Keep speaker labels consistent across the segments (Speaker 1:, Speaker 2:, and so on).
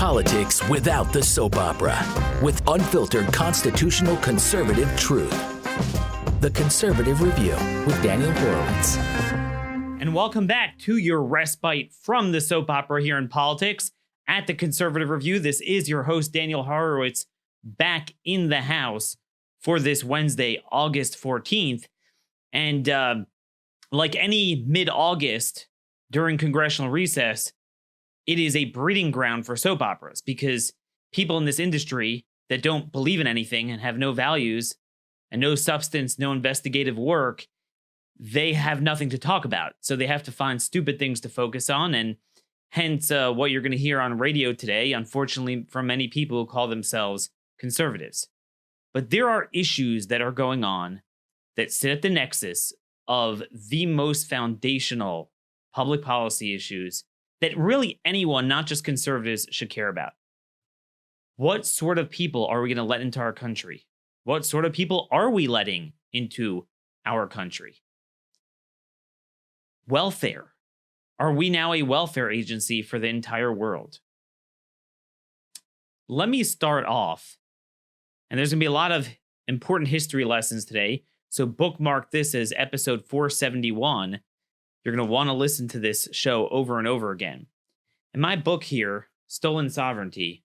Speaker 1: Politics without the soap opera, with unfiltered constitutional conservative truth. The Conservative Review with Daniel Horowitz.
Speaker 2: And welcome back to your respite from the soap opera here in politics at the Conservative Review. This is your host, Daniel Horowitz, back in the house for this Wednesday, August 14th. And like any mid-August during congressional recess, it is a breeding ground for soap operas because people in this industry that don't believe in anything and have no values and no substance, no investigative work, they have nothing to talk about. So they have to find stupid things to focus on. And hence what you're going to hear on radio today, unfortunately, from many people who call themselves conservatives. But there are issues that are going on that sit at the nexus of the most foundational public policy issues that really anyone, not just conservatives, should care about. What sort of people are we going to let into our country? What sort of people are we letting into our country? Welfare. Are we now a welfare agency for the entire world? Let me start off, and there's going to be a lot of important history lessons today, so bookmark this as episode 471. You're going to want to listen to this show over and over again. In my book here, Stolen Sovereignty,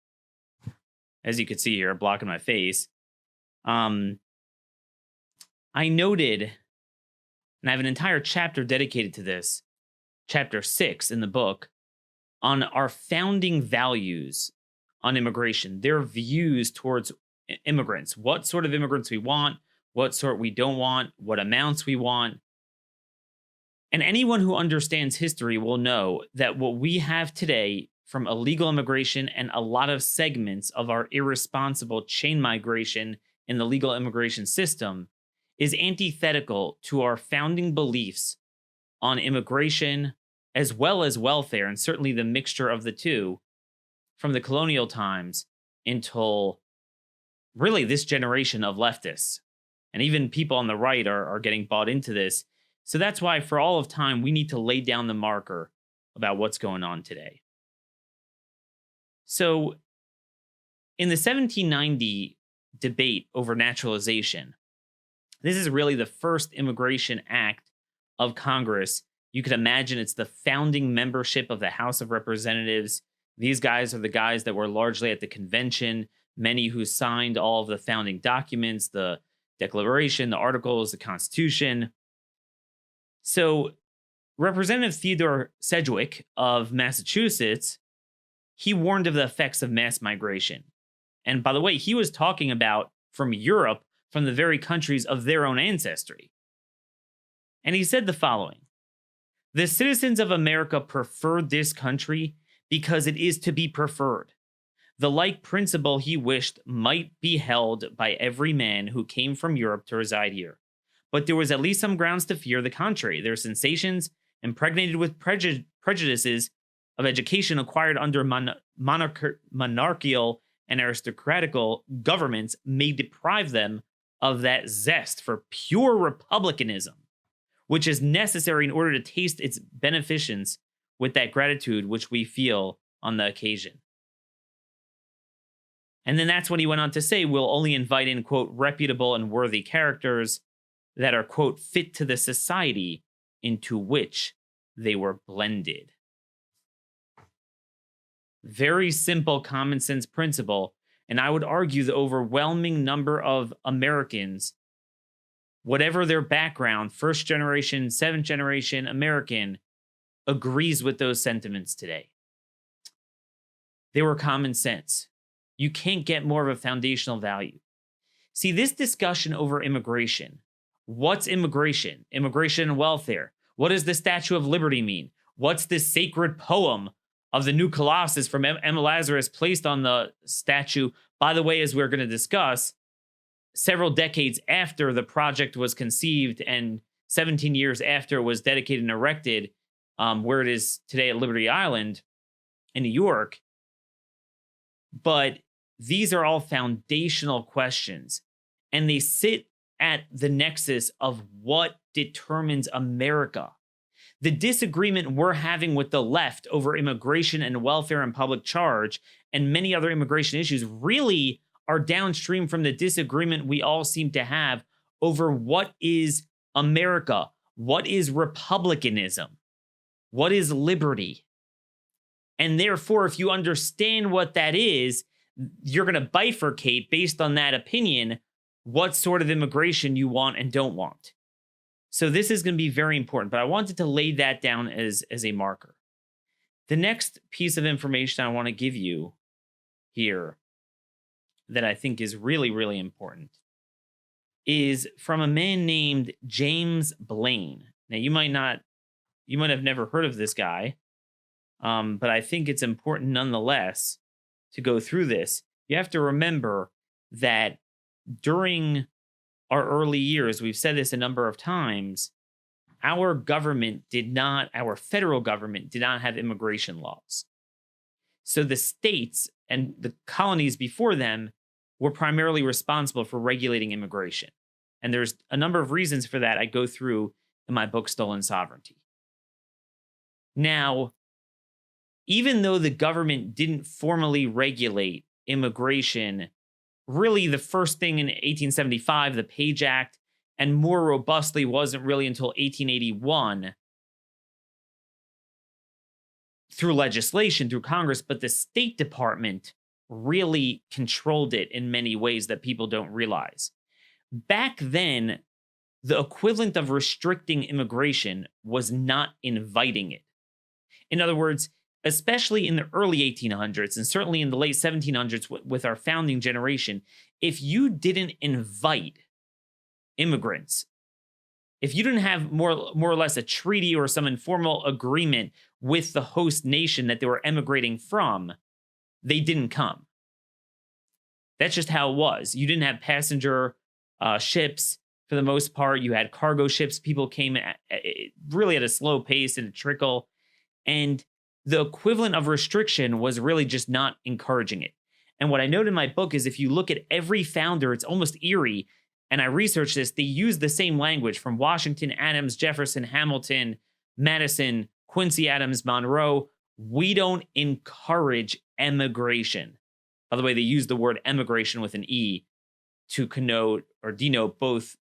Speaker 2: as you can see here, blocking my face, I noted, and I have an entire chapter dedicated to this, chapter 6 in the book, on our founding values on immigration, their views towards immigrants, what sort of immigrants we want, what sort we don't want, what amounts we want. And anyone who understands history will know that what we have today from illegal immigration and a lot of segments of our irresponsible chain migration in the legal immigration system is antithetical to our founding beliefs on immigration as well as welfare, and certainly the mixture of the two from the colonial times until really this generation of leftists. And even people on the right are getting bought into this. So that's why for all of time, we need to lay down the marker about what's going on today. So in the 1790 debate over naturalization, this is really the first immigration act of Congress. You could imagine it's the founding membership of the House of Representatives. These guys are the guys that were largely at the convention, many who signed all of the founding documents, the Declaration, the Articles, the Constitution. So Representative Theodore Sedgwick of Massachusetts, he warned of the effects of mass migration. And by the way, he was talking about from Europe, from the very countries of their own ancestry. And he said the following: "The citizens of America preferred this country because it is to be preferred. The like principle he wished might be held by every man who came from Europe to reside here. But there was at least some grounds to fear the contrary. Their sensations, impregnated with prejudices of education acquired under monarchical and aristocratical governments, may deprive them of that zest for pure republicanism, which is necessary in order to taste its beneficence with that gratitude which we feel on the occasion." And then that's when he went on to say, "We'll only invite in, quote, reputable and worthy characters that are, quote, fit to the society into which they were blended." Very simple common sense principle. And I would argue the overwhelming number of Americans, whatever their background, first generation, seventh generation American, agrees with those sentiments today. They were common sense. You can't get more of a foundational value. See, this discussion over immigration. What's immigration? Immigration and welfare. What does the Statue of Liberty mean? What's this sacred poem of the new Colossus from Emma Lazarus placed on the statue? By the way, as we're going to discuss, several decades after the project was conceived and 17 years after it was dedicated and erected, where it is today at Liberty Island in New York. But these are all foundational questions, and they sit at the nexus of what determines America. The disagreement we're having with the left over immigration and welfare and public charge and many other immigration issues really are downstream from the disagreement we all seem to have over what is America, what is republicanism, what is liberty. And therefore, if you understand what that is, you're going to bifurcate based on that opinion what sort of immigration you want and don't want. So this is going to be very important, but I wanted to lay that down as a marker. The next piece of information I want to give you here that I think is really, really important is from a man named James Blaine. Now, you might have never heard of this guy, but I think it's important nonetheless to go through this. You have to remember that during our early years, we've said this a number of times, our federal government did not have immigration laws. So the states and the colonies before them were primarily responsible for regulating immigration. And there's a number of reasons for that I go through in my book, Stolen Sovereignty. Now, even though the government didn't formally regulate immigration, really the first thing in 1875, the Page Act, and more robustly wasn't really until 1881 through legislation, through Congress, but the State Department really controlled it in many ways that people don't realize. Back then, the equivalent of restricting immigration was not inviting it. In other words, especially in the early 1800s and certainly in the late 1700s with our founding generation, if you didn't invite immigrants, if you didn't have more or less a treaty or some informal agreement with the host nation that they were emigrating from, they didn't come. That's just how it was. You didn't have passenger ships for the most part. You had cargo ships. People came really at a slow pace and a trickle. And the equivalent of restriction was really just not encouraging it. And what I note in my book is if you look at every founder, it's almost eerie. And I researched this, they use the same language from Washington, Adams, Jefferson, Hamilton, Madison, Quincy Adams, Monroe. We don't encourage emigration. By the way, they use the word emigration with an E to connote or denote both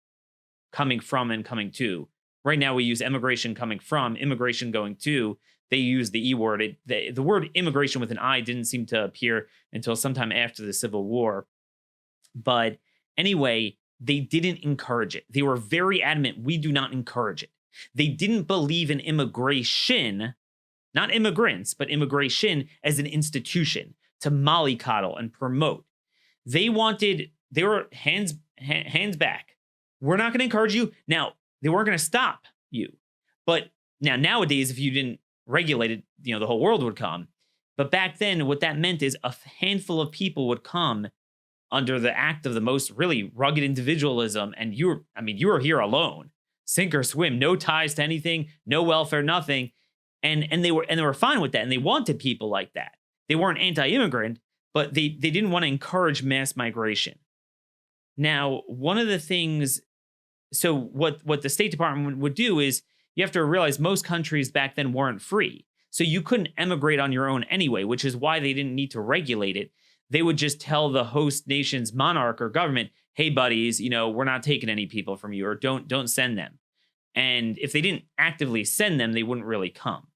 Speaker 2: coming from and coming to. Right now, we use emigration coming from, immigration going to. They use the E word. The word immigration with an I didn't seem to appear until sometime after the Civil War. But anyway, they didn't encourage it. They were very adamant, we do not encourage it. They didn't believe in immigration, not immigrants, but immigration as an institution to mollycoddle and promote. They were hands back. We're not going to encourage you. Now, they weren't going to stop you. But nowadays, if you didn't regulate it, the whole world would come. But back then, what that meant is a handful of people would come under the act of the most really rugged individualism. And you were here alone, sink or swim, no ties to anything, no welfare, nothing. And they were fine with that. And they wanted people like that. They weren't anti-immigrant, but they didn't want to encourage mass migration. Now, one of the things, so what the State Department would do is, you have to realize most countries back then weren't free. So you couldn't emigrate on your own anyway, which is why they didn't need to regulate it. They would just tell the host nation's monarch or government, hey, buddies, we're not taking any people from you, or don't send them. And if they didn't actively send them, they wouldn't really come.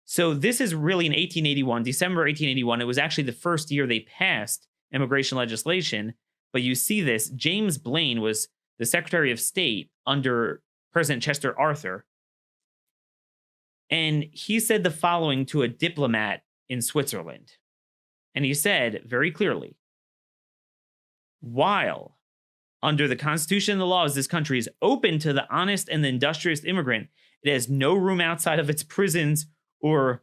Speaker 2: So this is really in 1881, December 1881. It was actually the first year they passed immigration legislation. But you see this, James Blaine was the Secretary of State under President Chester Arthur. And he said the following to a diplomat in Switzerland. And he said very clearly, while under the Constitution and the laws, this country is open to the honest and the industrious immigrant, it has no room outside of its prisons or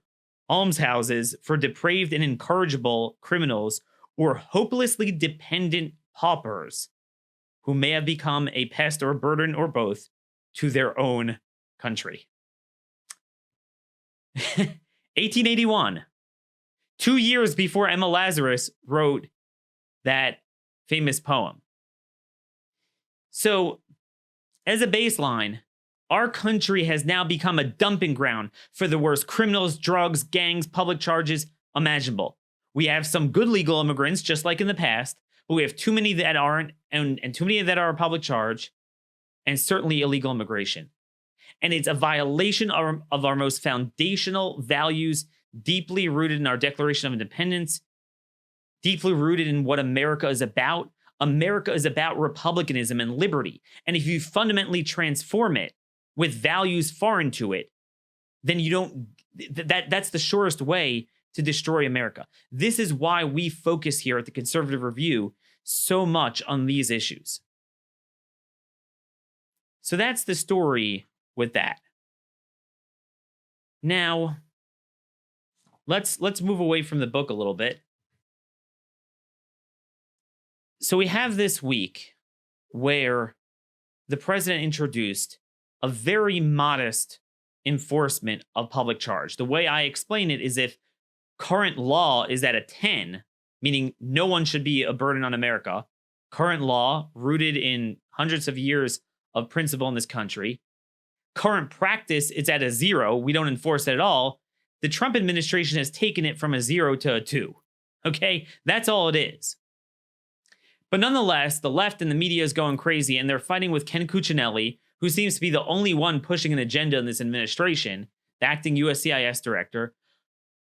Speaker 2: almshouses for depraved and incorrigible criminals or hopelessly dependent paupers who may have become a pest or a burden or both to their own country. 1881, 2 years before Emma Lazarus wrote that famous poem. So, as a baseline, Our country has now become a dumping ground for the worst criminals, drugs, gangs, public charges imaginable. We have some good legal immigrants, just like in the past, but we have too many that aren't, and too many that are a public charge, and certainly illegal immigration. And it's a violation of our most foundational values, deeply rooted in our Declaration of Independence, deeply rooted in what America is about. America is about republicanism and liberty. And if you fundamentally transform it with values foreign to it, then you don't, that's the surest way to destroy America. This is why we focus here at the Conservative Review so much on these issues. So that's the story with that. Now, let's move away from the book a little bit. So we have this week where the president introduced a very modest enforcement of public charge. The way I explain it is if current law is at a 10, meaning no one should be a burden on America, current law rooted in hundreds of years of principle in this country, current practice it's at a 0, we don't enforce it at all, the Trump administration has taken it from a 0 to a 2. Okay? That's all it is. But nonetheless, the left and the media is going crazy, and they're fighting with Ken Cuccinelli, who seems to be the only one pushing an agenda in this administration, the acting USCIS director.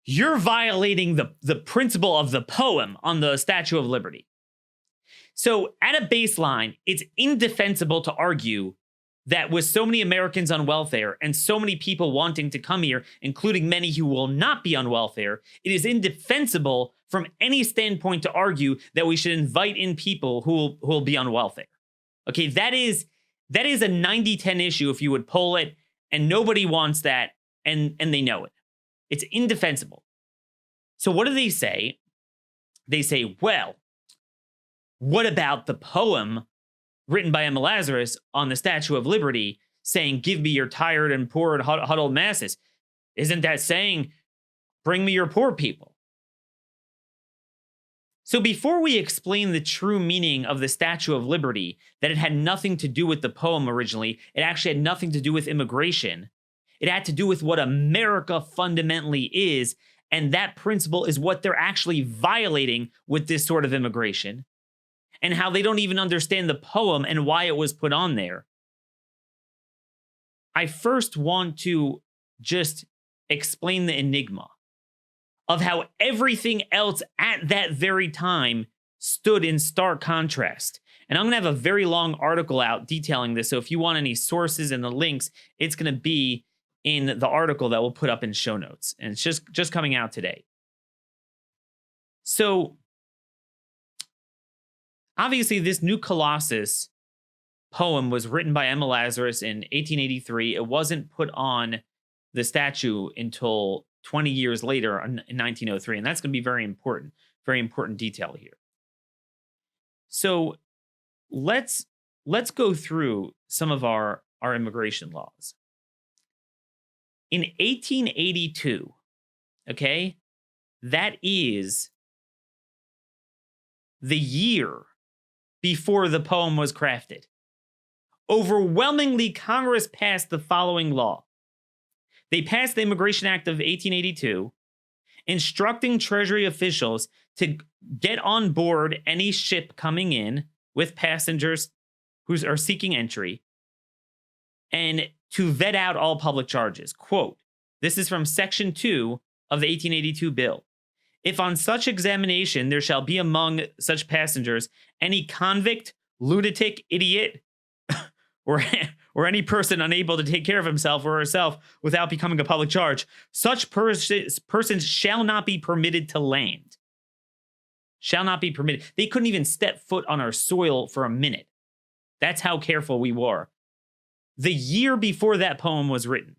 Speaker 2: You're violating the principle of the poem on the Statue of Liberty. So at a baseline, it's indefensible to argue that with so many Americans on welfare and so many people wanting to come here, including many who will not be on welfare, it is indefensible from any standpoint to argue that we should invite in people who will be on welfare. Okay, that is a 90-10 issue if you would poll it, and nobody wants that, and they know it. It's indefensible. So what do they say? They say, well, what about the poem written by Emma Lazarus on the Statue of Liberty saying, give me your tired and poor and huddled masses? Isn't that saying, bring me your poor people? So before we explain the true meaning of the Statue of Liberty, that it had nothing to do with the poem originally, it actually had nothing to do with immigration. It had to do with what America fundamentally is, and that principle is what they're actually violating with this sort of immigration, and how they don't even understand the poem and why it was put on there. I first want to just explain the enigma of how everything else at that very time stood in stark contrast. And I'm going to have a very long article out detailing this, so if you want any sources and the links, it's going to be in the article that we'll put up in show notes. And it's just coming out today. So obviously, this New Colossus poem was written by Emma Lazarus in 1883. It wasn't put on the statue until 20 years later in 1903. And that's going to be very important detail here. So let's go through some of our immigration laws. In 1882, okay, that is the year before the poem was crafted. Overwhelmingly, Congress passed the following law. They passed the Immigration Act of 1882, instructing Treasury officials to get on board any ship coming in with passengers who are seeking entry, and to vet out all public charges. Quote, this is from Section 2 of the 1882 bill. If on such examination there shall be among such passengers any convict, lunatic, idiot, or any person unable to take care of himself or herself without becoming a public charge, such persons shall not be permitted to land. Shall not be permitted. They couldn't even step foot on our soil for a minute. That's how careful we were. The year before that poem was written.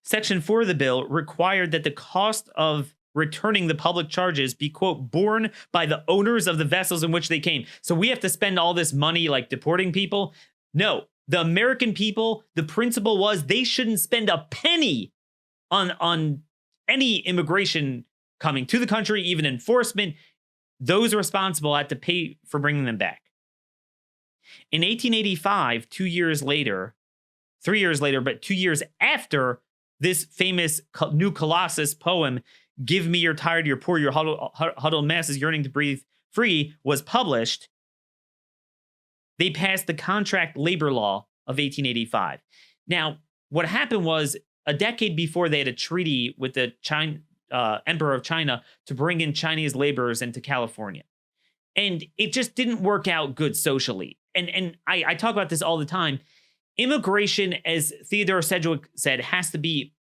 Speaker 2: Section 4 of the bill required that the cost of returning the public charges be, quote, borne by the owners of the vessels in which they came. So we have to spend all this money like deporting people? No, the American people, the principle was they shouldn't spend a penny on any immigration coming to the country, even enforcement. Those responsible had to pay for bringing them back. In 1885, 2 years later, 3 years later, but 2 years after this famous New Colossus poem, "Give me your tired, your poor, your huddled masses yearning to breathe free," was published, they passed the contract labor law of 1885. Now, what happened was a decade before, they had a treaty with the Emperor of China to bring in Chinese laborers into California. And it just didn't work out good socially. And I talk about this all the time. Immigration, as Theodore Sedgwick said, has to be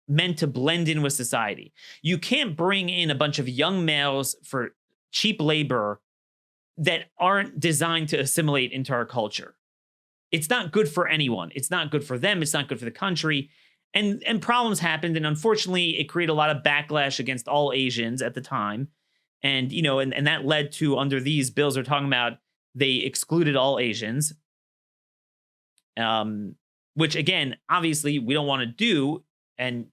Speaker 2: meant to blend in with society. You can't bring in a bunch of young males for cheap labor that aren't designed to assimilate into our culture. It's not good for anyone. It's not good for them. It's not good for the country. And problems happened. And unfortunately, it created a lot of backlash against all Asians at the time. And, and that led to, under these bills we're talking about, they excluded all Asians. Which, again, obviously we don't want to do. And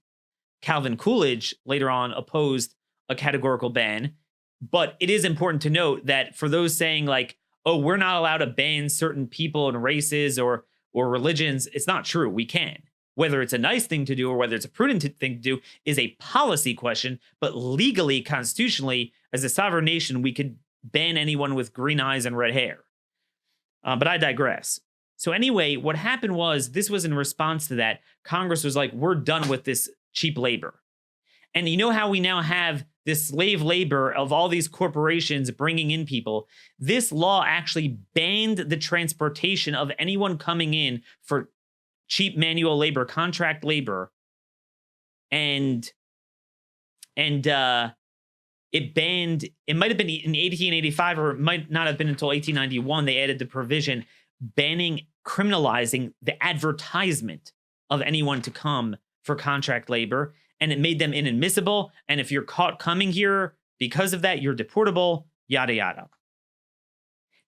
Speaker 2: Calvin Coolidge later on opposed a categorical ban. But it is important to note that for those saying like, oh, we're not allowed to ban certain people and races or religions, it's not true. We can. Whether it's a nice thing to do or whether it's a prudent thing to do is a policy question. But legally, constitutionally, as a sovereign nation, we could ban anyone with green eyes and red hair. But I digress. So anyway, what happened was, this was in response to that. Congress was like, we're done with this cheap labor. And you know how we now have this slave labor of all these corporations bringing in people? This law actually banned the transportation of anyone coming in for cheap manual labor, contract labor. And it banned, it might have been in 1885, or it might not have been until 1891, they added the provision banning, criminalizing the advertisement of anyone to come for contract labor. And it made them inadmissible. And if you're caught coming here because of that, you're deportable, yada, yada.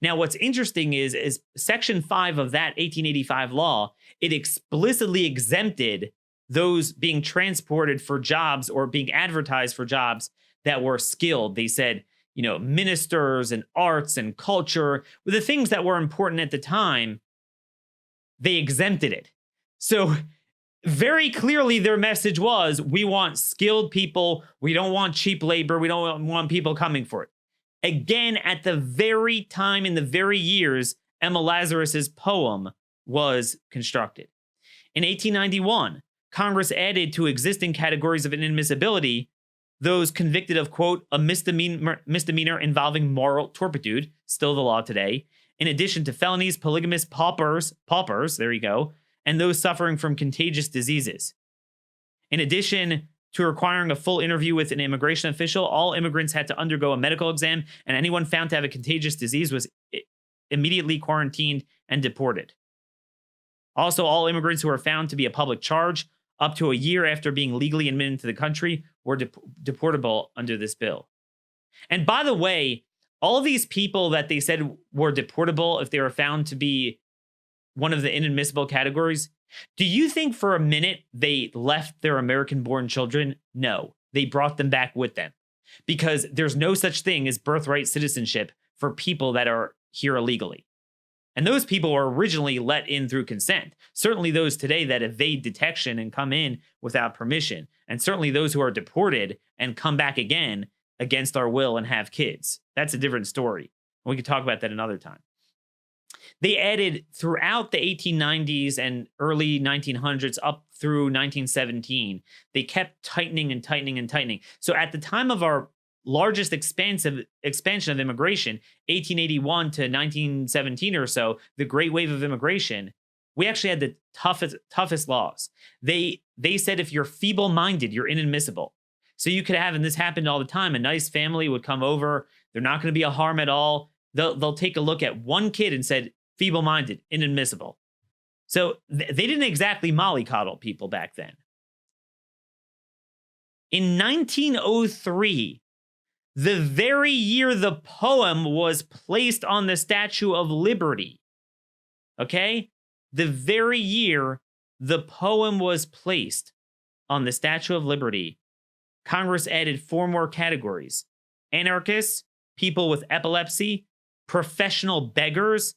Speaker 2: Now, what's interesting is Section 5 of that 1885 law, it explicitly exempted those being transported for jobs or being advertised for jobs that were skilled. They said, ministers and arts and culture were the things that were important at the time. They exempted it. So very clearly their message was, we want skilled people. We don't want cheap labor. We don't want people coming for it. Again, at the very time, in the very years, Emma Lazarus's poem was constructed. In 1891, Congress added to existing categories of inadmissibility those convicted of, quote, a misdemeanor involving moral turpitude, still the law today, in addition to felonies, polygamists, paupers, there you go, and those suffering from contagious diseases. In addition to requiring a full interview with an immigration official, all immigrants had to undergo a medical exam, and anyone found to have a contagious disease was immediately quarantined and deported. Also, all immigrants who were found to be a public charge up to a year after being legally admitted to the country were deportable under this bill. And by the way, all of these people that they said were deportable if they were found to be one of the inadmissible categories, do you think for a minute they left their American-born children? No, they brought them back with them, because there's no such thing as birthright citizenship for people that are here illegally. And those people were originally let in through consent. Certainly those today that evade detection and come in without permission. And certainly those who are deported and come back again against our will and have kids. That's a different story. We could talk about that another time. They added throughout the 1890s and early 1900s up through 1917, they kept tightening and tightening and tightening. So at the time of our largest expansion of immigration, 1881 to 1917 or so, the Great Wave of Immigration, we actually had the toughest laws. They said if you're feeble-minded, you're inadmissible. So you could have, and this happened all the time, a nice family would come over, they're not going to be a harm at all. They'll take a look at one kid and said, feeble-minded, inadmissible. So they didn't exactly mollycoddle people back then. In 1903, the very year the poem was placed on the Statue of Liberty, okay? The very year the poem was placed on the Statue of Liberty, Congress added 4 more categories: anarchists, people with epilepsy, professional beggars,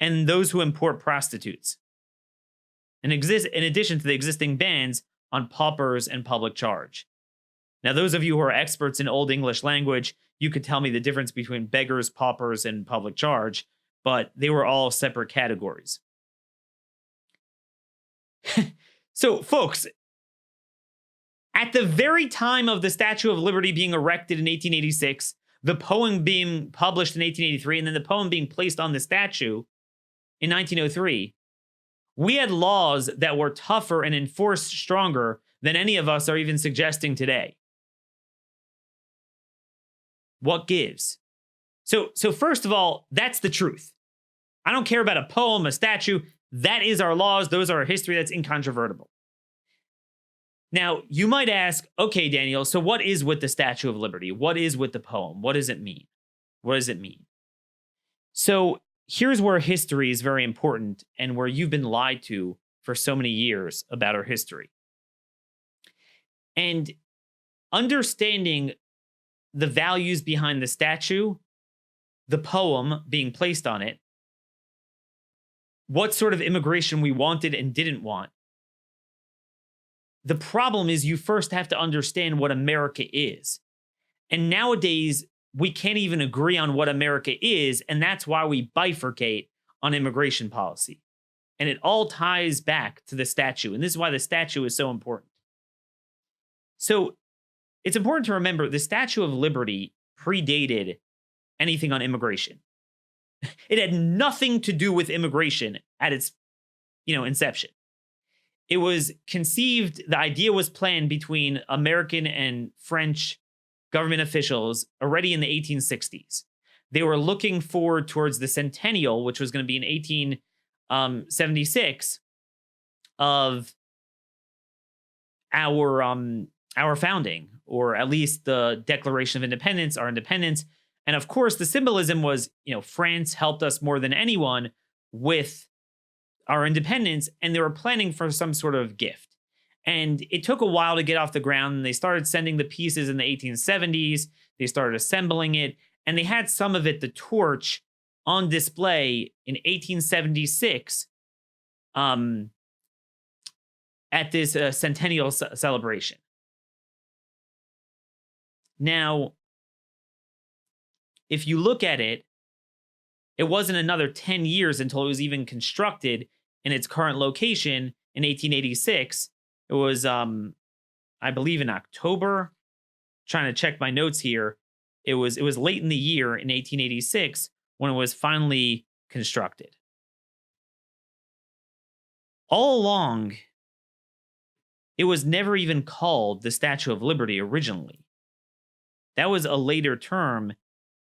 Speaker 2: and those who import prostitutes. In addition to the existing bans on paupers and public charge. Now, those of you who are experts in Old English language, you could tell me the difference between beggars, paupers, and public charge, but they were all separate categories. So, folks, at the very time of the Statue of Liberty being erected in 1886, the poem being published in 1883, and then the poem being placed on the statue in 1903, we had laws that were tougher and enforced stronger than any of us are even suggesting today. What gives? So first of all, that's the truth. I don't care about a poem, a statue. That is our laws. Those are our history. That's incontrovertible. Now, you might ask, okay, Daniel, so what is with the Statue of Liberty? What is with the poem? What does it mean? What does it mean? So here's where history is very important and where you've been lied to for so many years about our history. And understanding the values behind the statue, the poem being placed on it, what sort of immigration we wanted and didn't want. The problem is you first have to understand what America is. And nowadays, we can't even agree on what America is, and that's why we bifurcate on immigration policy. And it all ties back to the statue, and this is why the statue is so important. So it's important to remember the Statue of Liberty predated anything on immigration. It had nothing to do with immigration at its, inception. It was conceived, the idea was planned between American and French government officials already in the 1860s. They were looking forward towards the centennial, which was going to be in 1876 of our founding, or at least the Declaration of Independence, our independence. And of course, the symbolism was, France helped us more than anyone with our independence, and they were planning for some sort of gift. And it took a while to get off the ground. They started sending the pieces in the 1870s. They started assembling it, and they had some of it, the torch, on display in 1876 at this centennial celebration. Now, if you look at it, it wasn't another 10 years until it was even constructed in its current location in 1886. It was, I believe, in October. Trying to check my notes here. It was late in the year in 1886 when it was finally constructed. All along, it was never even called the Statue of Liberty originally. That was a later term,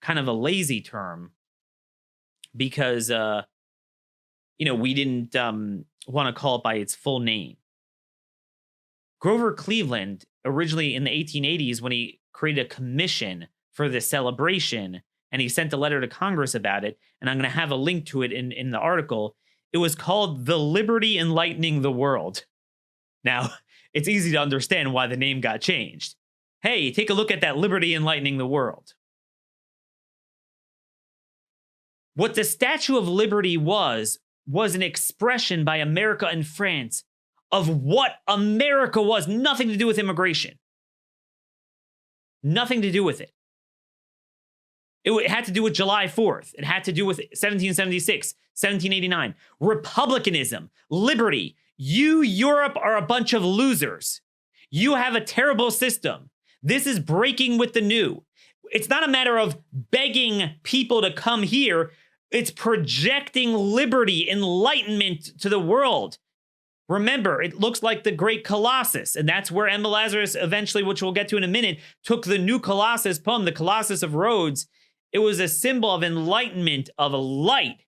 Speaker 2: kind of a lazy term, because we didn't want to call it by its full name. Grover Cleveland, originally in the 1880s, when he created a commission for the celebration, and he sent a letter to Congress about it, and I'm going to have a link to it in the article, it was called The Liberty Enlightening the World. Now, it's easy to understand why the name got changed. Hey, take a look at that Liberty Enlightening the World. What the Statue of Liberty was an expression by America and France of what America was. Nothing to do with immigration. Nothing to do with it. It had to do with July 4th. It had to do with 1776, 1789. Republicanism, liberty. You, Europe, are a bunch of losers. You have a terrible system. This is breaking with the new. It's not a matter of begging people to come here. It's projecting liberty, enlightenment to the world. Remember, it looks like the great Colossus, and that's where Emma Lazarus eventually, which we'll get to in a minute, took the new Colossus poem, the Colossus of Rhodes. It was a symbol of enlightenment, of a light.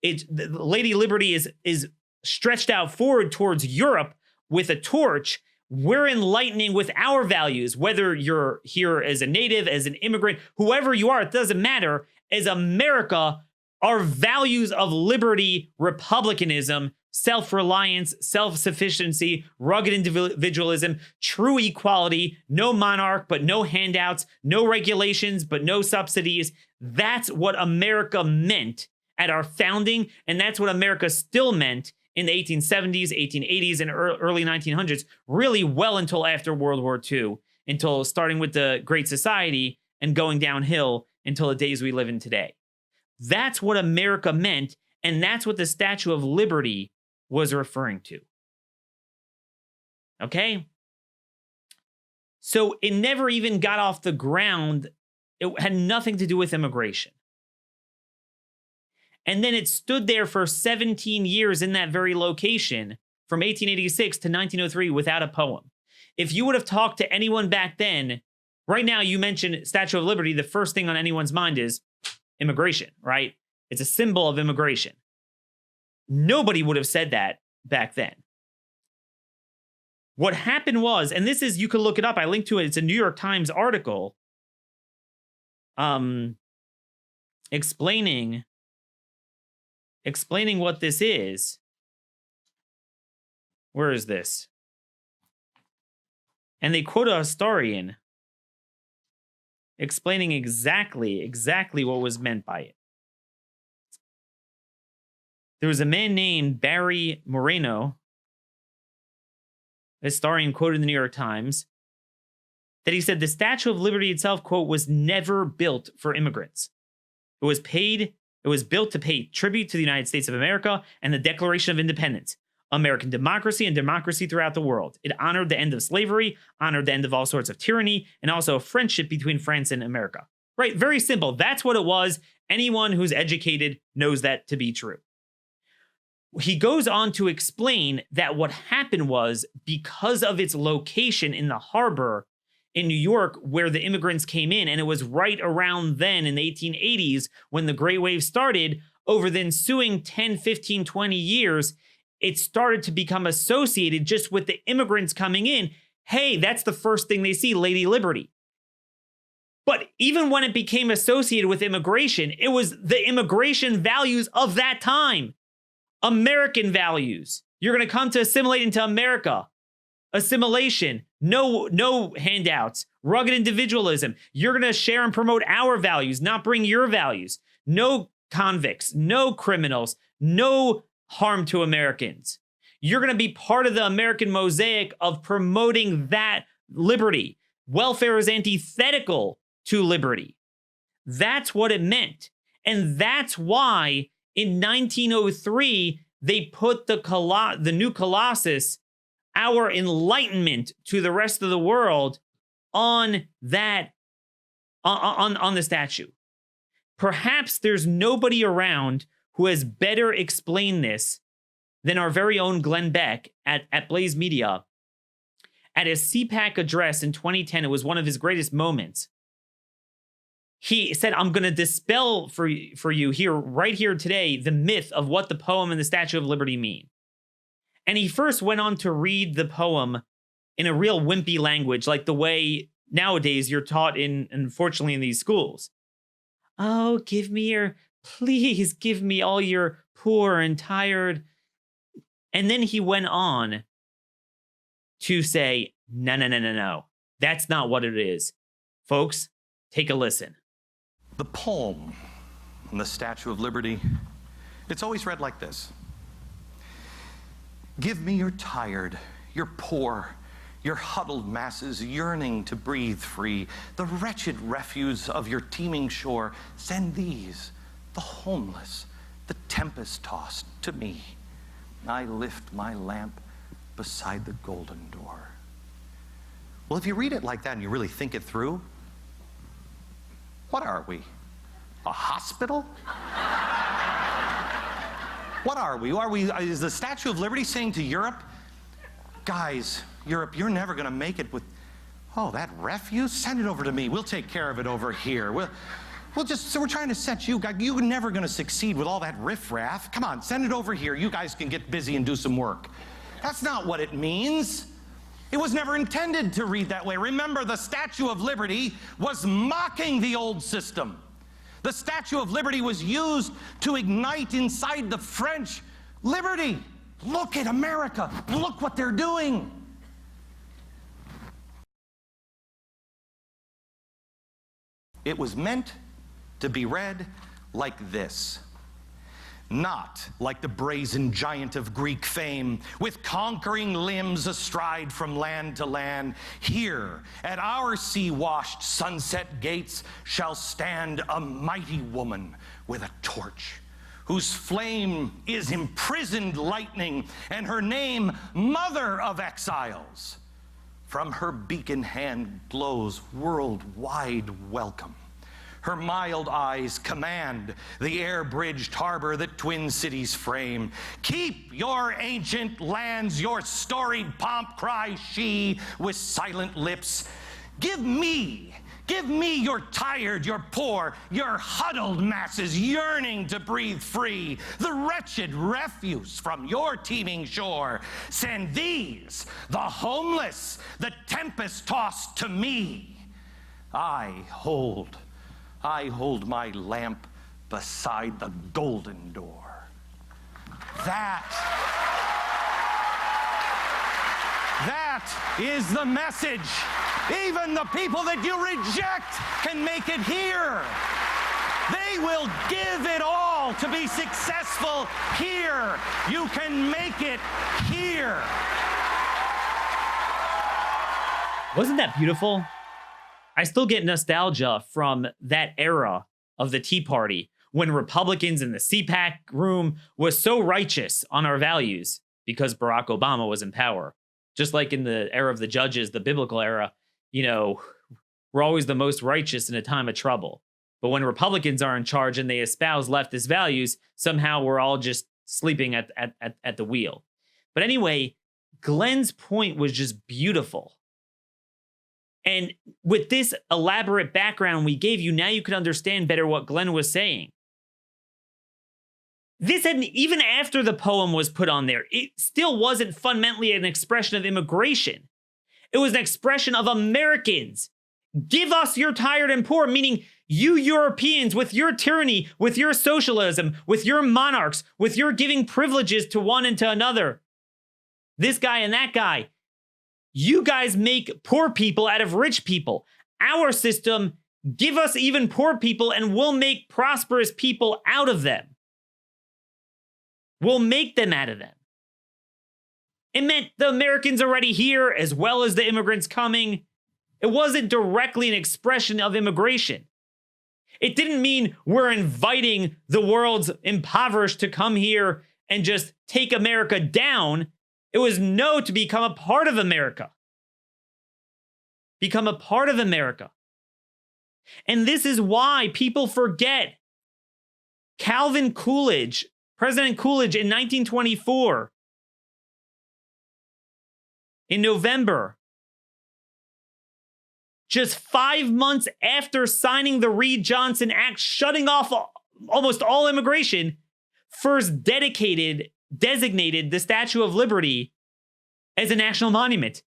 Speaker 2: Lady Liberty is stretched out forward towards Europe with a torch. We're enlightening with our values, whether you're here as a native, as an immigrant, whoever you are, it doesn't matter. As America, our values of liberty, republicanism, self-reliance, self-sufficiency, rugged individualism, true equality, no monarch, but no handouts, no regulations, but no subsidies. That's what America meant at our founding, and that's what America still meant in the 1870s, 1880s, and early 1900s, really well until after World War II, until starting with the Great Society and going downhill until the days we live in today. That's what America meant, and that's what the Statue of Liberty was referring to. Okay? So it never even got off the ground. It had nothing to do with immigration. And then it stood there for 17 years in that very location from 1886 to 1903 without a poem. If you would have talked to anyone back then, right now you mentioned Statue of Liberty, the first thing on anyone's mind is immigration, right? It's a symbol of immigration. Nobody would have said that back then. What happened was, and this is, you can look it up, I linked to it, it's a New York Times article explaining what this is. Where is this? And they quote a historian explaining exactly what was meant by it. There was a man named Barry Moreno, a historian quoted in the New York Times, that he said the Statue of Liberty itself, quote, was never built for immigrants. It was built to pay tribute to the United States of America and the Declaration of Independence, American democracy and democracy throughout the world. It honored the end of slavery, honored the end of all sorts of tyranny, and also a friendship between France and America. Right? Very simple. That's what it was. Anyone who's educated knows that to be true. He goes on to explain that what happened was, because of its location in the harbor in New York where the immigrants came in, and it was right around then in the 1880s when the Great Wave started, over the ensuing 10, 15, 20 years, it started to become associated just with the immigrants coming in. Hey, that's the first thing they see, Lady Liberty. But even when it became associated with immigration, it was the immigration values of that time. American values. You're going to come to assimilate into America. Assimilation. No handouts. Rugged individualism. You're going to share and promote our values, not bring your values. No convicts. No criminals. No harm to Americans. You're going to be part of the American mosaic of promoting that liberty. Welfare is antithetical to liberty. That's what it meant. And that's why in 1903, they put the new Colossus, our enlightenment to the rest of the world, on that, on the statue. Perhaps there's nobody around who has better explained this than our very own Glenn Beck at Blaze Media. At his CPAC address in 2010, it was one of his greatest moments. He said, I'm going to dispel for you here, right here today, the myth of what the poem and the Statue of Liberty mean. And he first went on to read the poem in a real wimpy language, like the way nowadays you're taught unfortunately, in these schools. Oh, please give me all your poor and tired. And then he went on to say, no. That's not what it is. Folks, take a listen.
Speaker 3: The poem on the Statue of Liberty, it's always read like this. Give me your tired, your poor, your huddled masses yearning to breathe free, the wretched refuse of your teeming shore. Send these, the homeless, the tempest-tossed, to me. I lift my lamp beside the golden door. Well, if you read it like that and you really think it through, what are we? A hospital? What are we? Is the Statue of Liberty saying to Europe, guys, Europe, you're never going to make it with, that refuse? Send it over to me. We'll take care of it over here. We're trying to set you guys, you're never going to succeed with all that riffraff. Come on, send it over here. You guys can get busy and do some work. That's not what it means. It was never intended to read that way. Remember, the Statue of Liberty was mocking the old system. The Statue of Liberty was used to ignite inside the French liberty. Look at America. Look what they're doing. It was meant to be read like this. Not like the brazen giant of Greek fame, with conquering limbs astride from land to land. Here, at our sea-washed sunset gates, shall stand a mighty woman with a torch, whose flame is imprisoned lightning, and her name, Mother of Exiles. From her beacon hand glows worldwide welcome. Her mild eyes command the air-bridged harbor that twin cities frame. Keep your ancient lands, your storied pomp, cries she with silent lips. Give me your tired, your poor, your huddled masses yearning to breathe free, the wretched refuse from your teeming shore. Send these, the homeless, the tempest-tossed, to me. I hold my lamp beside the golden door. That is the message. Even the people that you reject can make it here. They will give it all to be successful here. You can make it here.
Speaker 2: Wasn't that beautiful? I still get nostalgia from that era of the Tea Party when Republicans in the CPAC room was so righteous on our values because Barack Obama was in power. Just like in the era of the judges, the biblical era, we're always the most righteous in a time of trouble. But when Republicans are in charge and they espouse leftist values, somehow we're all just sleeping at the wheel. But anyway, Glenn's point was just beautiful. And with this elaborate background we gave you, now you can understand better what Glenn was saying. This hadn't, even after the poem was put on there, it still wasn't fundamentally an expression of immigration. It was an expression of Americans. Give us your tired and poor, meaning you Europeans with your tyranny, with your socialism, with your monarchs, with your giving privileges to one and to another. This guy and that guy. You guys make poor people out of rich people. Our system, give us even poor people and we'll make prosperous people out of them. We'll make them out of them. It meant the Americans already here as well as the immigrants coming. It wasn't directly an expression of immigration. It didn't mean we're inviting the world's impoverished to come here and just take America down. It was no, to become a part of America. Become a part of America. And this is why people forget Calvin Coolidge, President Coolidge in 1924, in November, just 5 months after signing the Reed-Johnson Act, shutting off almost all immigration, first designated the Statue of Liberty as a national monument.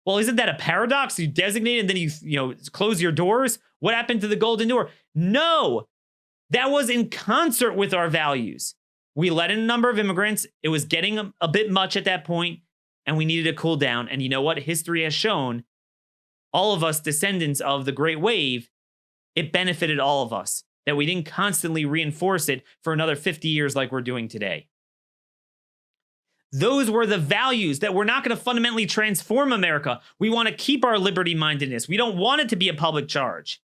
Speaker 2: Well, isn't that a paradox? You designate it and then you close your doors? What happened to the Golden Door? No, that was in concert with our values. We let in a number of immigrants. It was getting a bit much at that point, and we needed to cool down. And you know what? History has shown, all of us descendants of the Great Wave, it benefited all of us, that we didn't constantly reinforce it for another 50 years like we're doing today. Those were the values that we're not going to fundamentally transform America. We want to keep our liberty-mindedness. We don't want it to be a public charge.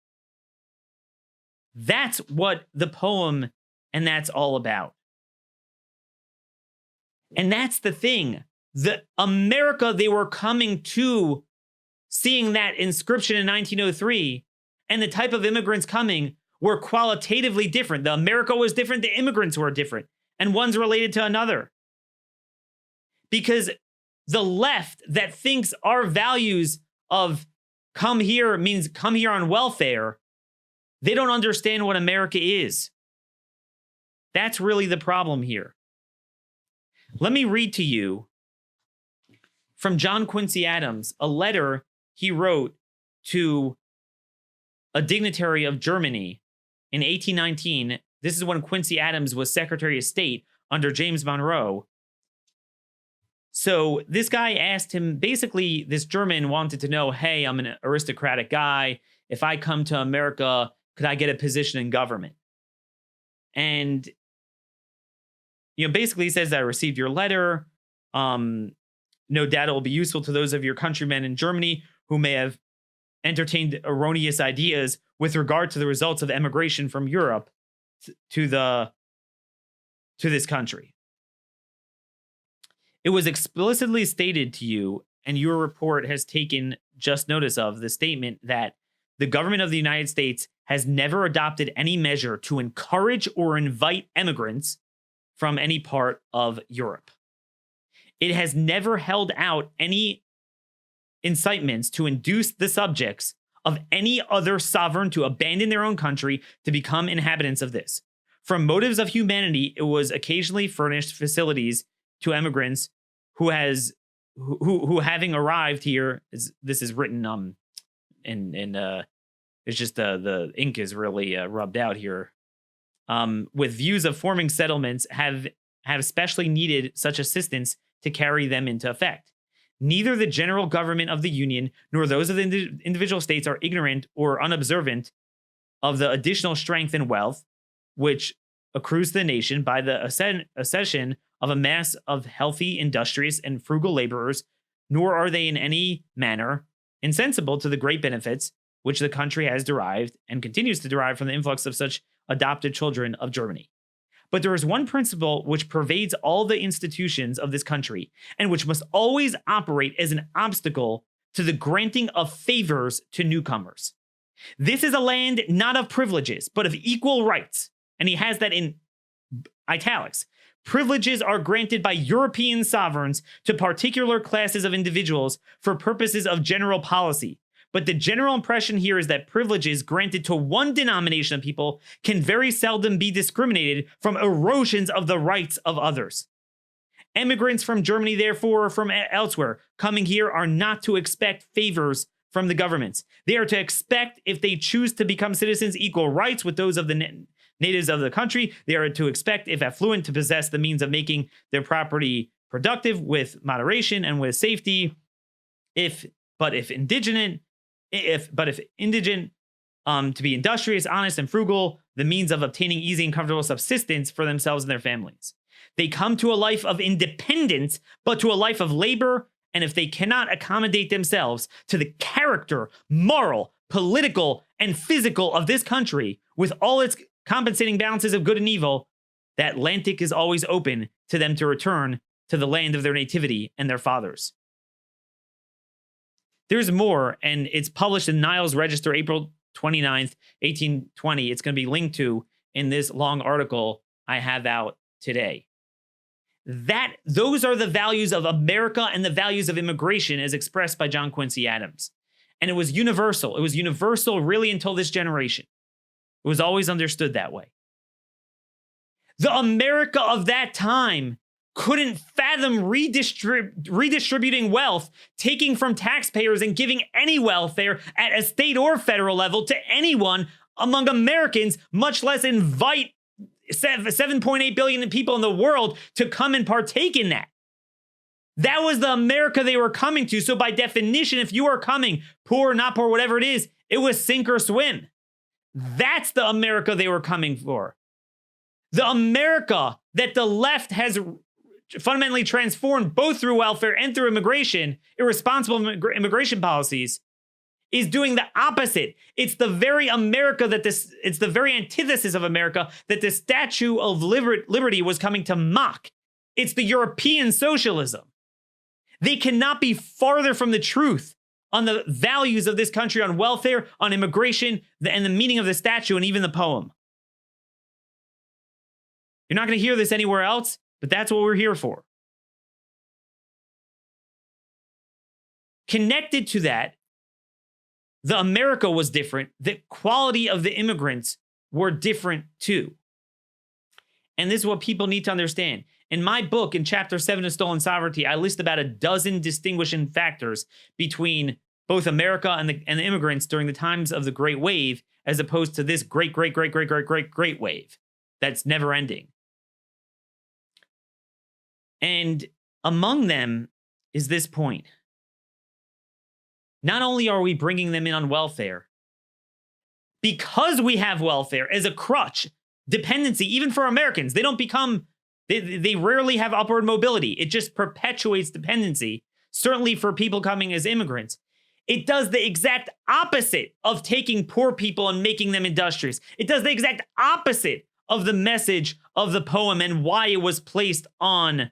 Speaker 2: That's what the poem and that's all about. And that's the thing. The America they were coming to, seeing that inscription in 1903, and the type of immigrants coming were qualitatively different. The America was different, the immigrants were different, and one's related to another. Because the left that thinks our values of come here means come here on welfare, they don't understand what America is. That's really the problem here. Let me read to you from John Quincy Adams, a letter he wrote to a dignitary of Germany in 1819. This is when Quincy Adams was Secretary of State under James Monroe. So this guy asked him, basically, this German wanted to know, hey, I'm an aristocratic guy. If I come to America, could I get a position in government? And basically says that I received your letter. No doubt it will be useful to those of your countrymen in Germany who may have entertained erroneous ideas with regard to the results of emigration from Europe to this country. It was explicitly stated to you, and your report has taken just notice of the statement that the government of the United States has never adopted any measure to encourage or invite immigrants from any part of Europe. It has never held out any incitements to induce the subjects of any other sovereign to abandon their own country to become inhabitants of this. From motives of humanity, it was occasionally furnished facilities to immigrants who having arrived here, this is written it's just the ink is really rubbed out here. With views of forming settlements have specially needed such assistance to carry them into effect. Neither the general government of the Union nor those of the individual states are ignorant or unobservant of the additional strength and wealth which accrues to the nation by the accession of a mass of healthy, industrious, and frugal laborers, nor are they in any manner insensible to the great benefits which the country has derived and continues to derive from the influx of such adopted children of Germany. But there is one principle which pervades all the institutions of this country and which must always operate as an obstacle to the granting of favors to newcomers. This is a land not of privileges, but of equal rights. And he has that in italics. Privileges are granted by European sovereigns to particular classes of individuals for purposes of general policy. But the general impression here is that privileges granted to one denomination of people can very seldom be discriminated from erosions of the rights of others. Immigrants from Germany, therefore, or from elsewhere, coming here are not to expect favors from the governments. They are to expect, if they choose to become citizens, equal rights with those of the natives of the country. They are to expect, if affluent, to possess the means of making their property productive with moderation and with safety. If indigent, to be industrious, honest, and frugal, the means of obtaining easy and comfortable subsistence for themselves and their families. They come to a life of independence, but to a life of labor, and if they cannot accommodate themselves to the character, moral, political, and physical of this country, with all its compensating balances of good and evil, that Atlantic is always open to them to return to the land of their nativity and their fathers. There's more, and it's published in Niles Register, April 29th, 1820. It's going to be linked to in this long article I have out today. Those are the values of America and the values of immigration as expressed by John Quincy Adams. And it was universal. It was universal really until this generation. It was always understood that way. The America of that time couldn't fathom redistributing wealth, taking from taxpayers and giving any welfare at a state or federal level to anyone among Americans, much less invite 7.8 billion people in the world to come and partake in that. That was the America they were coming to. So by definition, if you are coming, poor, not poor, whatever it is, it was sink or swim. That's the America they were coming for. The America that the left has fundamentally transformed both through welfare and through immigration, irresponsible immigration policies, is doing the opposite. It's the very America it's the very antithesis of America that the Statue of Liberty was coming to mock. It's the European socialism. They cannot be farther from the truth on the values of this country, on welfare, on immigration, and the meaning of the statue, and even the poem. You're not going to hear this anywhere else, but that's what we're here for. Connected to that, the America was different. The quality of the immigrants were different too. And this is what people need to understand. In my book, in Chapter 7 of Stolen Sovereignty, I list about a dozen distinguishing factors between both America and the immigrants during the times of the Great Wave, as opposed to this great wave that's never ending. And among them is this point. Not only are we bringing them in on welfare, because we have welfare as a crutch, dependency, even for Americans, they don't become They rarely have upward mobility. It just perpetuates dependency, certainly for people coming as immigrants. It does the exact opposite of taking poor people and making them industrious. It does the exact opposite of the message of the poem and why it was placed on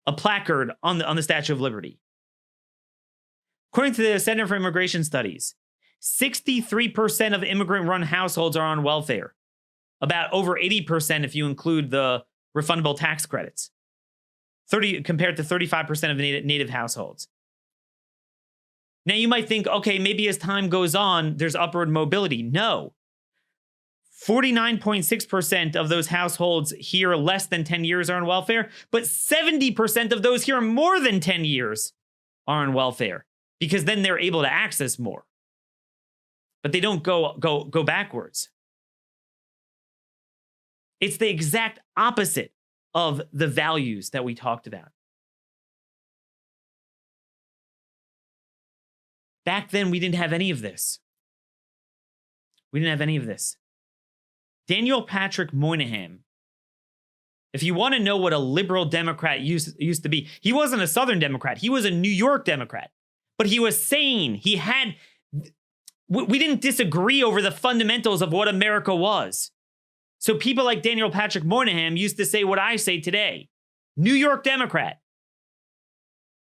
Speaker 2: a placard on the Statue of Liberty. According to the Center for Immigration Studies, 63% of immigrant-run households are on welfare. About over 80% if you include the refundable tax credits, compared to 35% of native households. Now you might think, okay, maybe as time goes on, there's upward mobility. No. 49.6% of those households here less than 10 years are on welfare, but 70% of those here more than 10 years are on welfare, because then they're able to access more. But they don't go backwards. It's the exact opposite of the values that we talked about. Back then, we didn't have any of this. We didn't have any of this. Daniel Patrick Moynihan, if you want to know what a liberal Democrat used to be, he wasn't a Southern Democrat. He was a New York Democrat. But he was sane. We didn't disagree over the fundamentals of what America was. So people like Daniel Patrick Moynihan used to say what I say today. New York Democrat.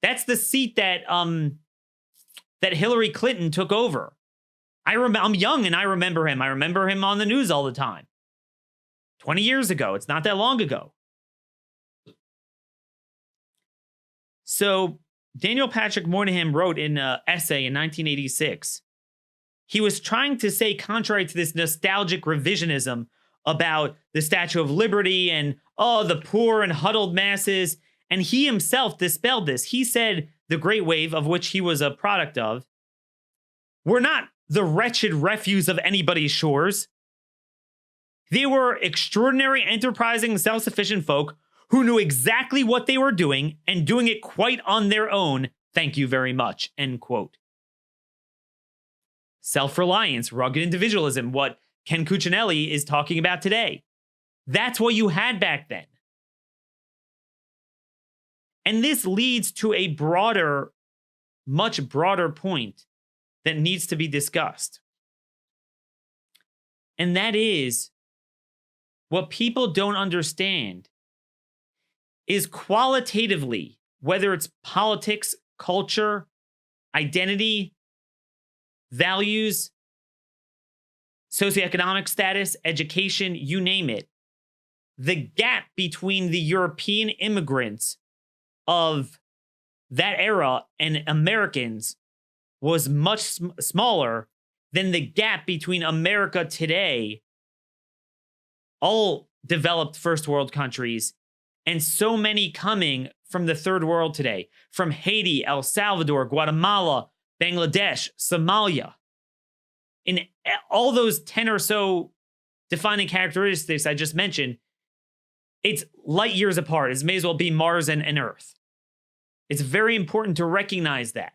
Speaker 2: That's the seat that Hillary Clinton took over. I'm young and I remember him. I remember him on the news all the time. 20 years ago. It's not that long ago. So Daniel Patrick Moynihan wrote in an essay in 1986. He was trying to say, contrary to this nostalgic revisionism about the Statue of Liberty and, the poor and huddled masses. And he himself dispelled this. He said the Great Wave, of which he was a product of, were not the wretched refuse of anybody's shores. They were extraordinary, enterprising, self-sufficient folk who knew exactly what they were doing and doing it quite on their own. Thank you very much, end quote. Self-reliance, rugged individualism, what Ken Cuccinelli is talking about today. That's what you had back then. And this leads to a broader, much broader point that needs to be discussed. And that is, what people don't understand is qualitatively, whether it's politics, culture, identity, values, socioeconomic status, education, you name it, the gap between the European immigrants of that era and Americans was much smaller than the gap between America today, all developed first world countries, and so many coming from the third world today, from Haiti, El Salvador, Guatemala, Bangladesh, Somalia. In all those 10 or so defining characteristics I just mentioned, it's light years apart. It may as well be Mars and Earth. It's very important to recognize that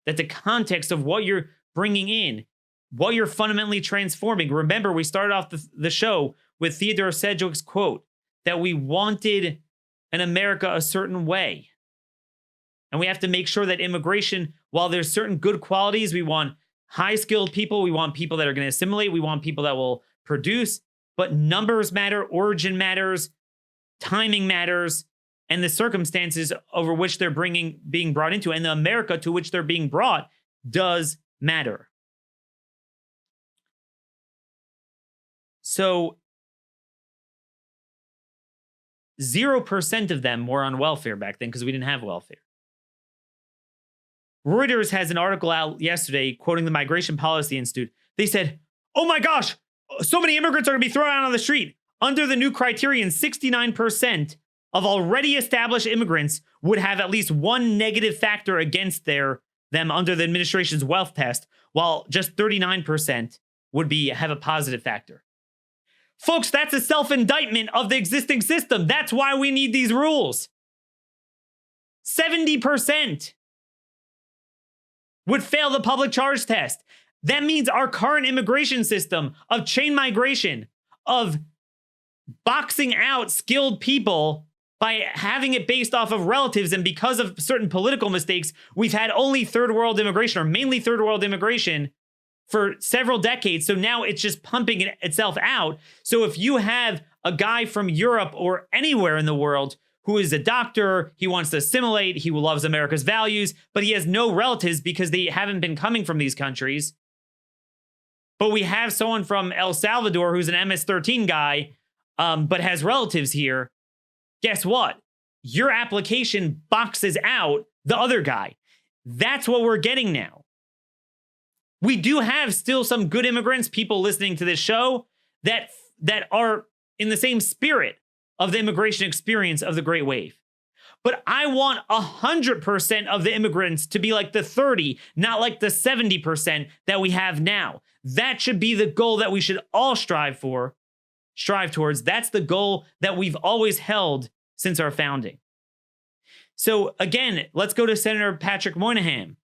Speaker 2: the context of what you're bringing in, what you're fundamentally transforming. Remember, we started off the show with Theodore Sedgwick's quote that we wanted an America a certain way. And we have to make sure that immigration, while there's certain good qualities, we want high-skilled people, we want people that are going to assimilate, we want people that will produce, but numbers matter, origin matters, timing matters, and the circumstances over which they're being brought into, and the America to which they're being brought does matter. So 0% of them were on welfare back then because we didn't have welfare. Reuters has an article out yesterday quoting the Migration Policy Institute. They said, oh my gosh, so many immigrants are going to be thrown out on the street. Under the new criterion, 69% of already established immigrants would have at least one negative factor against them under the administration's wealth test, while just 39% would have a positive factor. Folks, that's a self-indictment of the existing system. That's why we need these rules. 70% would fail the public charge test. That means our current immigration system of chain migration, of boxing out skilled people by having it based off of relatives. And because of certain political mistakes, we've had only third world immigration, or mainly third world immigration, for several decades. So now it's just pumping itself out. So if you have a guy from Europe or anywhere in the world who is a doctor, he wants to assimilate, he loves America's values, but he has no relatives because they haven't been coming from these countries. But we have someone from El Salvador who's an MS-13 guy, but has relatives here. Guess what? Your application boxes out the other guy. That's what we're getting now. We do have still some good immigrants, people listening to this show, that are in the same spirit of the immigration experience of the Great Wave. But I want 100% of the immigrants to be like the 30, not like the 70% that we have now. That should be the goal that we should all strive towards. That's the goal that we've always held since our founding. So again, let's go to Senator Patrick Moynihan.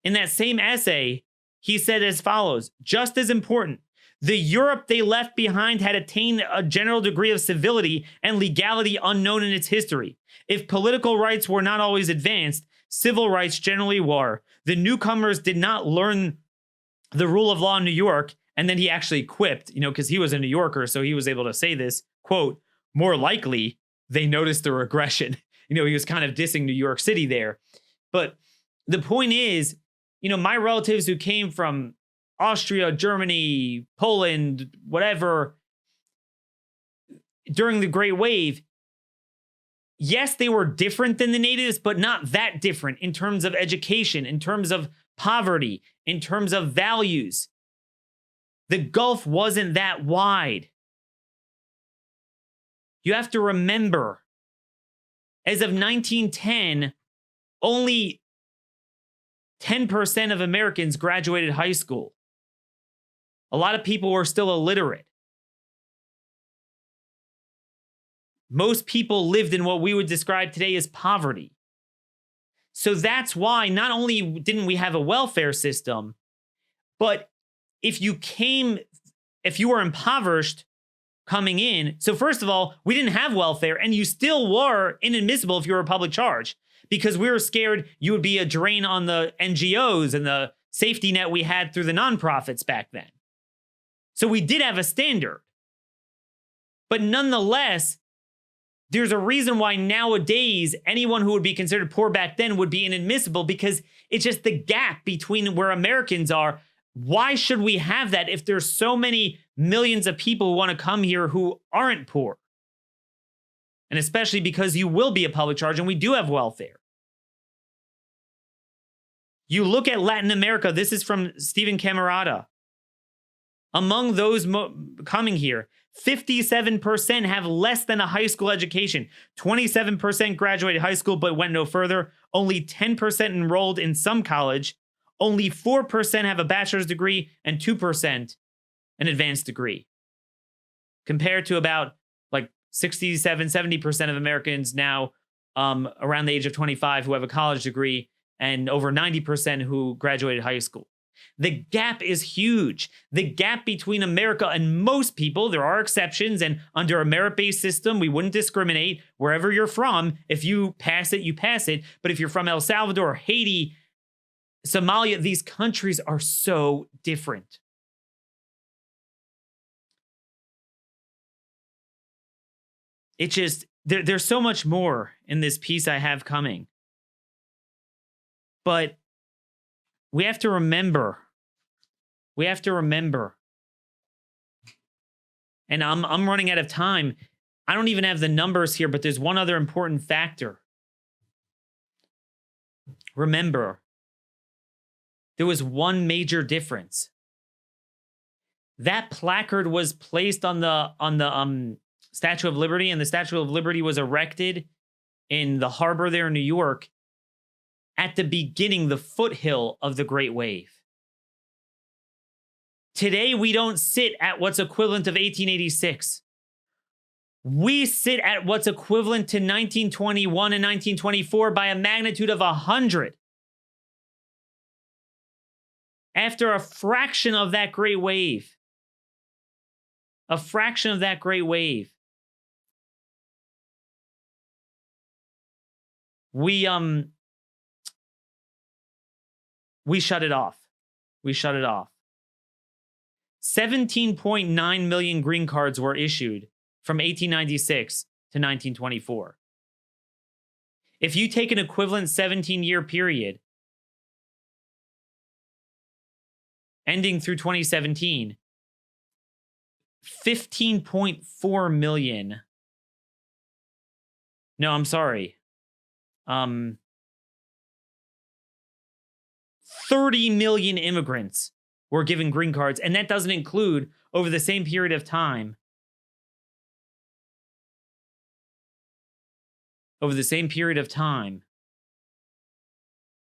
Speaker 2: In that same essay, he said as follows: just as important, the Europe they left behind had attained a general degree of civility and legality unknown in its history. If political rights were not always advanced, civil rights generally were. The newcomers did not learn the rule of law in New York. And then he actually quipped, because he was a New Yorker, so he was able to say this, quote, more likely they noticed the regression. He was kind of dissing New York City there. But the point is, my relatives who came from Austria, Germany, Poland, whatever, during the Great Wave, yes, they were different than the natives, but not that different in terms of education, in terms of poverty, in terms of values. The gulf wasn't that wide. You have to remember, as of 1910, only 10% of Americans graduated high school. A lot of people were still illiterate. Most people lived in what we would describe today as poverty. So that's why not only didn't we have a welfare system, but if you were impoverished coming in, so first of all, we didn't have welfare, and you still were inadmissible if you were a public charge, because we were scared you would be a drain on the NGOs and the safety net we had through the nonprofits back then. So we did have a standard. But nonetheless, there's a reason why nowadays anyone who would be considered poor back then would be inadmissible, because it's just the gap between where Americans are. Why should we have that if there's so many millions of people who want to come here who aren't poor? And especially because you will be a public charge and we do have welfare. You look at Latin America. This is from Stephen Camarada. Among those coming here, 57% have less than a high school education. 27% graduated high school but went no further. Only 10% enrolled in some college. Only 4% have a bachelor's degree and 2% an advanced degree. Compared to about 67, 70% of Americans now around the age of 25 who have a college degree, and over 90% who graduated high school. The gap is huge. The gap between America and most people, there are exceptions, and under a merit-based system, we wouldn't discriminate wherever you're from. If you pass it, you pass it. But if you're from El Salvador, Haiti, Somalia, these countries are so different. It just, there's so much more in this piece I have coming. But we have to remember. And I'm running out of time. I don't even have the numbers here, but there's one other important factor. Remember, there was one major difference. That placard was placed on the Statue of Liberty, and the Statue of Liberty was erected in the harbor there in New York at the beginning, the foothill of the Great Wave. Today, we don't sit at what's equivalent of 1886. We sit at what's equivalent to 1921 and 1924 by a magnitude of 100. After a fraction of that Great Wave. A fraction of that Great Wave. we shut it off. We shut it off. 17.9 million green cards were issued from 1896 to 1924. If you take an equivalent 17-year period ending through 2017, 15.4 million. No, I'm sorry. 30 million immigrants were given green cards, and that doesn't include, over the same period of time,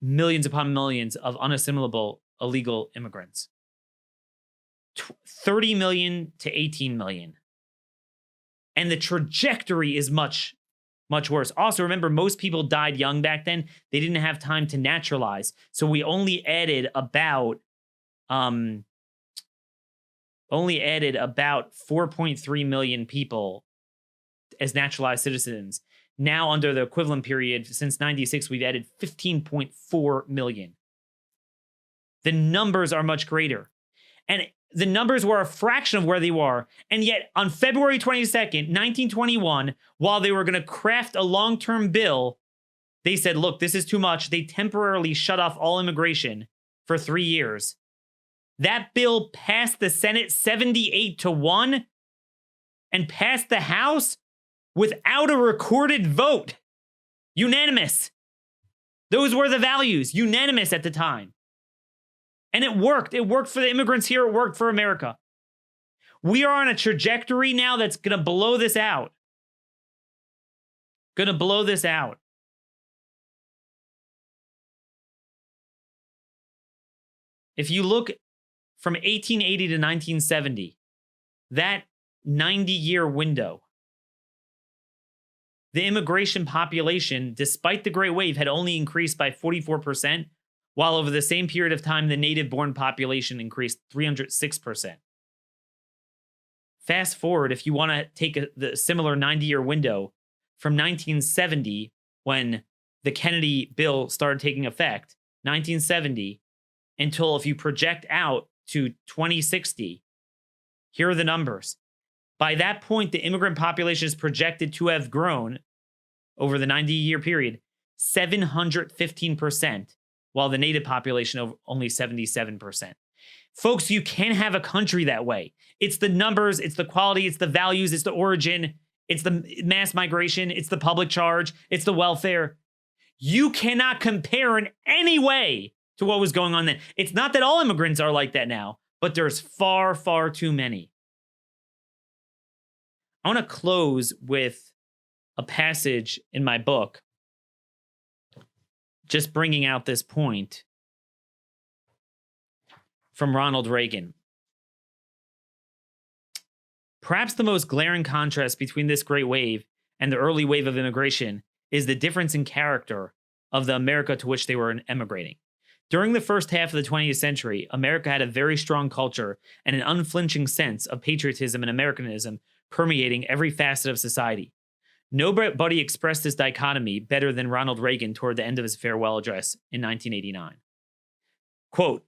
Speaker 2: millions upon millions of unassimilable illegal immigrants. 30 million to 18 million. And the trajectory is much, much worse. Also, remember, most people died young back then. They didn't have time to naturalize. So we only added about 4.3 million people as naturalized citizens. Now, under the equivalent period since 96, we've added 15.4 million. The numbers are much greater. And the numbers were a fraction of where they were. And yet, on February 22nd, 1921, while they were going to craft a long-term bill, they said, look, this is too much. They temporarily shut off all immigration for 3 years. That bill passed the Senate 78-1 and passed the House without a recorded vote. Unanimous. Those were the values. Unanimous at the time. And it worked. It worked for the immigrants here. It worked for America. We are on a trajectory now that's going to blow this out. Going to blow this out. If you look from 1880 to 1970, that 90-year window, the immigration population, despite the Great Wave, had only increased by 44%, while over the same period of time, the native-born population increased 306%. Fast forward, if you want to take the similar 90-year window, from 1970, when the Kennedy bill started taking effect, 1970, until if you project out to 2060, here are the numbers. By that point, the immigrant population is projected to have grown over the 90-year period 715%, while the native population of only 77%. Folks, you can't have a country that way. It's the numbers, it's the quality, it's the values, it's the origin, it's the mass migration, it's the public charge, it's the welfare. You cannot compare in any way to what was going on then. It's not that all immigrants are like that now, but there's far, far too many. I want to close with a passage in my book, just bringing out this point from Ronald Reagan. Perhaps the most glaring contrast between this great wave and the early wave of immigration is the difference in character of the America to which they were emigrating. During the first half of the 20th century, America had a very strong culture and an unflinching sense of patriotism and Americanism permeating every facet of society. Nobody expressed this dichotomy better than Ronald Reagan toward the end of his farewell address in 1989. Quote,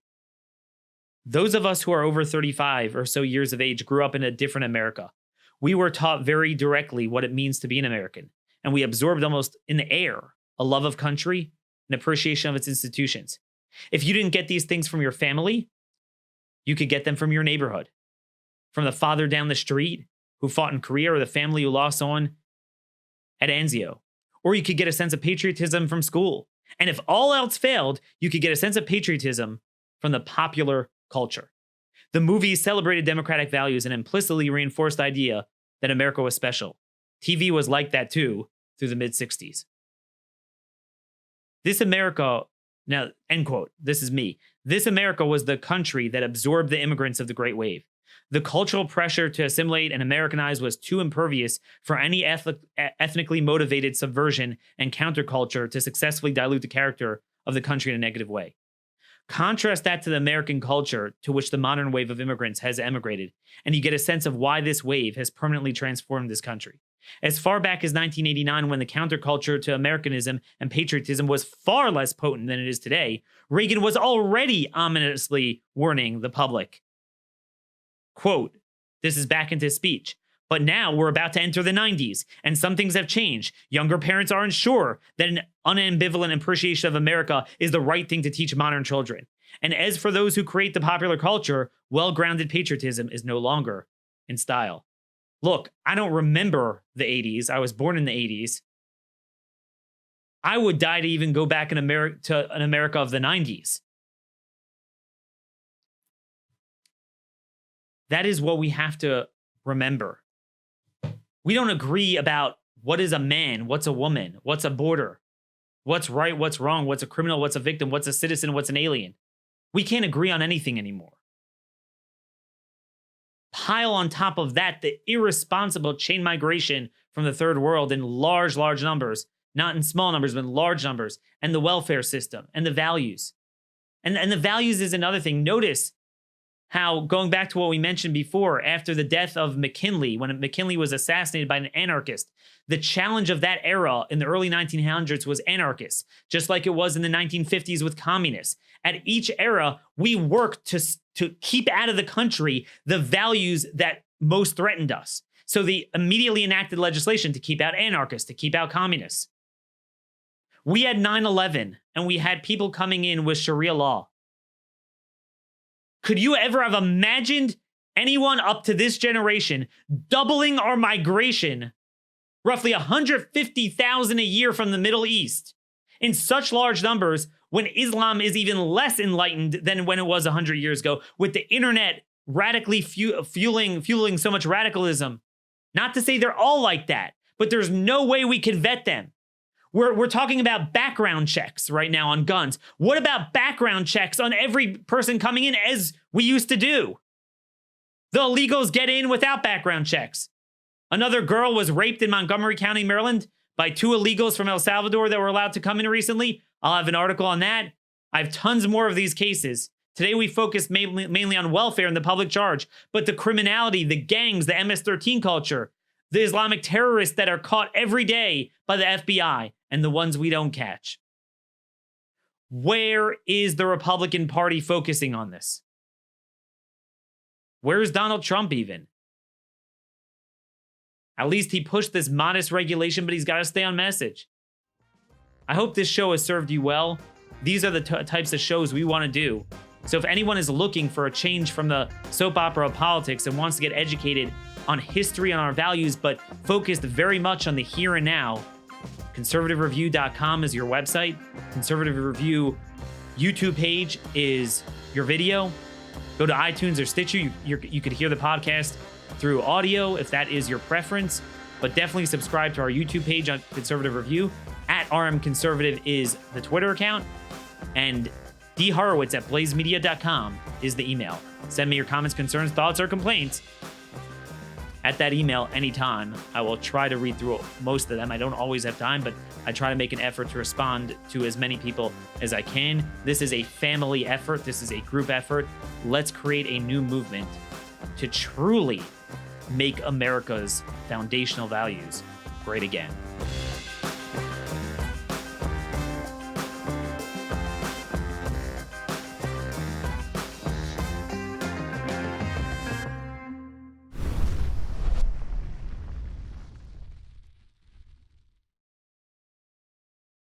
Speaker 2: "Those of us who are over 35 or so years of age grew up in a different America. We were taught very directly what it means to be an American, and we absorbed almost in the air a love of country and appreciation of its institutions. If you didn't get these things from your family, you could get them from your neighborhood, from the father down the street who fought in Korea or the family who lost someone at Anzio. Or you could get a sense of patriotism from school. And if all else failed, you could get a sense of patriotism from the popular culture. The movies celebrated democratic values and implicitly reinforced the idea that America was special. TV was like that too through the mid-60s. This America," now, end quote, this is me. "This America was the country that absorbed the immigrants of the Great Wave. The cultural pressure to assimilate and Americanize was too impervious for any ethnically motivated subversion and counterculture to successfully dilute the character of the country in a negative way. Contrast that to the American culture to which the modern wave of immigrants has emigrated, and you get a sense of why this wave has permanently transformed this country. As far back as 1989, when the counterculture to Americanism and patriotism was far less potent than it is today, Reagan was already ominously warning the public. Quote, this is back into his speech. But now we're about to enter the 90s, and some things have changed. Younger parents aren't sure that an unambivalent appreciation of America is the right thing to teach modern children. And as for those who create the popular culture, well-grounded patriotism is no longer in style. Look, I don't remember the 80s. I was born in the 80s. I would die to even go back to an America of the 90s. That is what we have to remember. We don't agree about what is a man, what's a woman, what's a border, what's right, what's wrong, what's a criminal, what's a victim, what's a citizen, what's an alien. We can't agree on anything anymore. Pile on top of that the irresponsible chain migration from the third world in large numbers, not in small numbers, but in large numbers, and the welfare system and the values. And the values is another thing. Notice how, going back to what we mentioned before, after the death of McKinley, when McKinley was assassinated by an anarchist, the challenge of that era in the early 1900s was anarchists, just like it was in the 1950s with communists. At each era, we worked to keep out of the country the values that most threatened us. So they immediately enacted legislation to keep out anarchists, to keep out communists. We had 9/11, and we had people coming in with Sharia law. Could you ever have imagined anyone up to this generation doubling our migration, roughly 150,000 a year from the Middle East, in such large numbers when Islam is even less enlightened than when it was 100 years ago, with the internet radically fueling so much radicalism? Not to say they're all like that, but there's no way we could vet them. We're talking about background checks right now on guns. What about background checks on every person coming in, as we used to do? The illegals get in without background checks. Another girl was raped in Montgomery County, Maryland, by 2 illegals from El Salvador that were allowed to come in recently. I'll have an article on that. I have tons more of these cases. Today we focus mainly on welfare and the public charge, but the criminality, the gangs, the MS-13 culture, the Islamic terrorists that are caught every day by the FBI, and the ones we don't catch. Where is the Republican Party focusing on this? Where's Donald Trump even? At least he pushed this modest regulation, but he's got to stay on message. I hope this show has served you well. These are the types of shows we want to do. So if anyone is looking for a change from the soap opera of politics and wants to get educated on history, on our values, but focused very much on the here and now, conservativereview.com is your website. Conservative Review YouTube page is your video. Go to iTunes or Stitcher. You could hear the podcast through audio if that is your preference, but definitely subscribe to our YouTube page on Conservative Review. At RM Conservative is the Twitter account, and dhorowitz@blazemedia.com is the email. Send me your comments, concerns, thoughts, or complaints at that email anytime. I will try to read through most of them. I don't always have time, but I try to make an effort to respond to as many people as I can. This is a family effort. This is a group effort. Let's create a new movement to truly make America's foundational values great again.